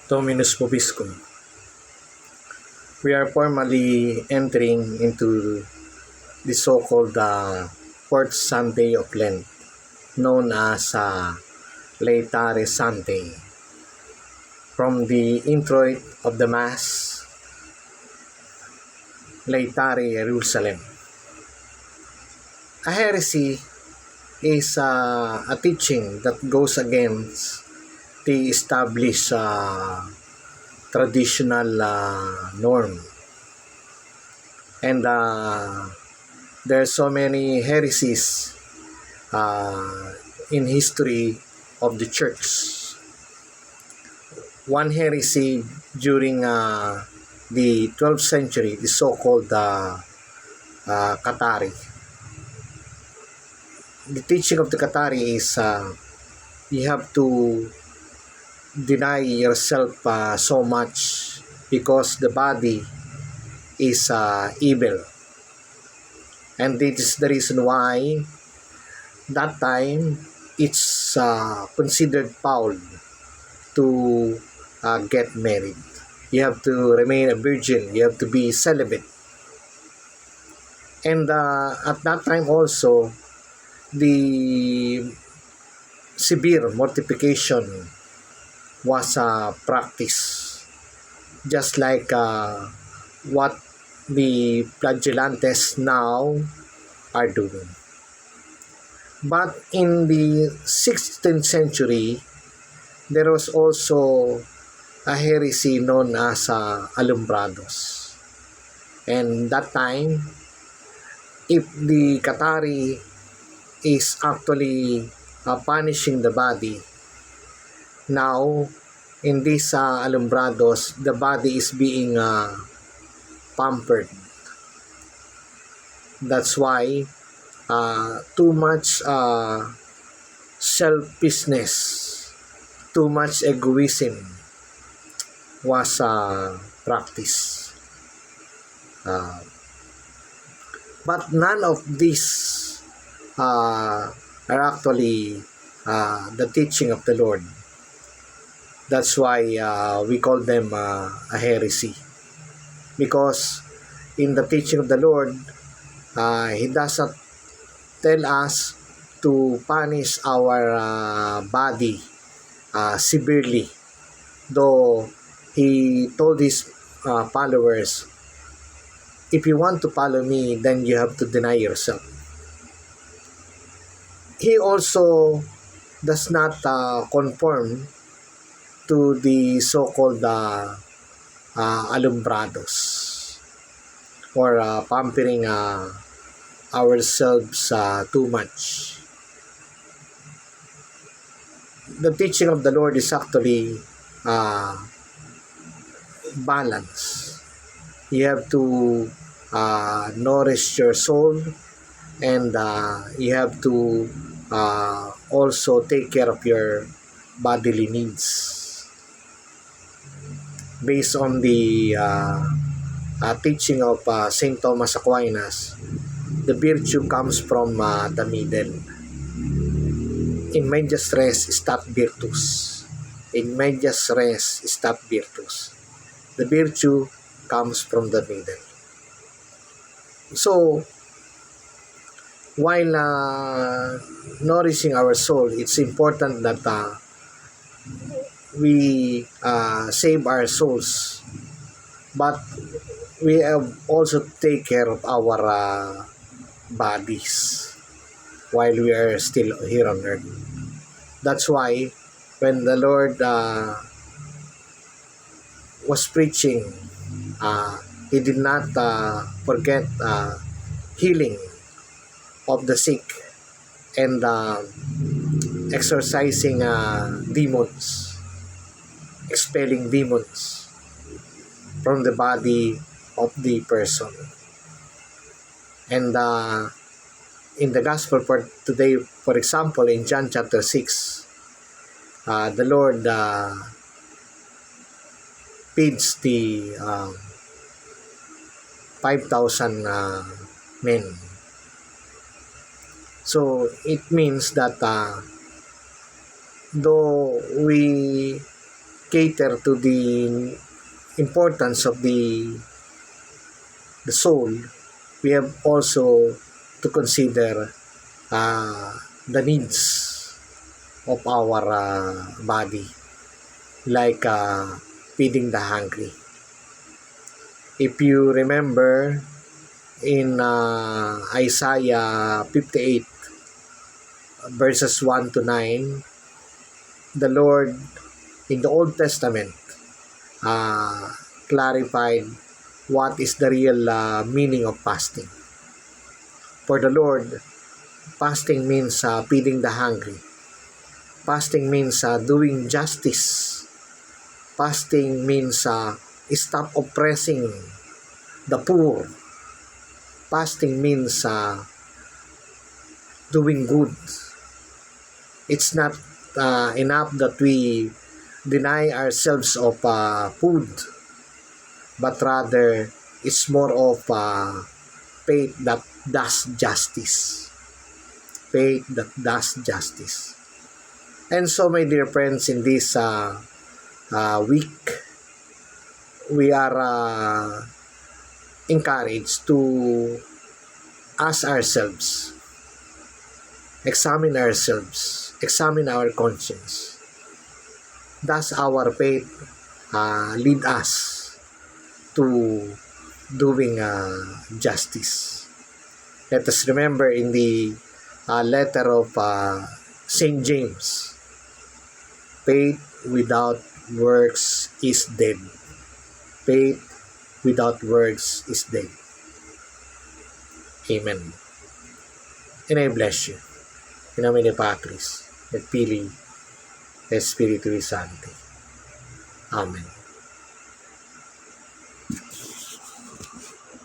Dominus Vobiscum. We are formally entering into the so-called fourth Sunday of Lent, known as Laetare Sunday. From the introit of the Mass, Laetare Jerusalem. A heresy is a teaching that goes against the established traditional norm. And there are so many heresies in history of the church. One heresy during the 12th century, the so-called Cathari. The teaching of the Cathari is you have to deny yourself so much because the body is evil. And this is the reason why that time it's considered foul to get married. You have to remain a virgin. You have to be celibate. And at that time also, the severe mortification was practiced, just like what the flagellantes now are doing. But in the 16th century, there was also a heresy known as Alumbrados. And that time, if the Cathari is actually punishing the body, now in these Alumbrados, the body is being pampered. That's why too much selfishness, too much egoism was practiced. But none of these are actually the teaching of the Lord. That's why we call them a heresy. Because in the teaching of the Lord, He does not tell us to punish our body severely. Though He told His followers, if you want to follow me, then you have to deny yourself. He also does not conform to the so-called alumbrados or pampering ourselves too much. The teaching of the Lord is actually balance. You have to nourish your soul, and you have to also take care of your bodily needs. Based on the teaching of St. Thomas Aquinas, the virtue comes from the middle. In medias res stat virtus. In medias res stat virtus. The virtue comes from the middle. So, while nourishing our soul, it's important that we save our souls, but we have also take care of our bodies while we are still here on earth. That's why when the Lord was preaching, He did not forget healing of the sick and exorcising demons, expelling demons from the body of the person. And in the gospel for today, for example, in John chapter 6, the Lord feeds the 5,000 men. So it means that though we cater to the importance of the soul, we have also to consider the needs of our body, like feeding the hungry. If you remember in Isaiah 58 verses 1 to 9, the Lord in the Old Testament clarified what is the real meaning of fasting. For the Lord, fasting means feeding the hungry. Fasting means doing justice. Fasting means stop oppressing the poor. Fasting means doing good. It's not enough that we deny ourselves of food, but rather it's more of faith that does justice. Faith that does justice. And so, my dear friends, in this week, we are encouraged to ask ourselves, examine ourselves, examine our conscience. Does our faith lead us to doing justice? Let us remember in the letter of St. James, faith without works is dead. Faith without works is dead. Amen. And I bless you. In nomine Patris, et Filii, et Spiritui Sancti. Amen.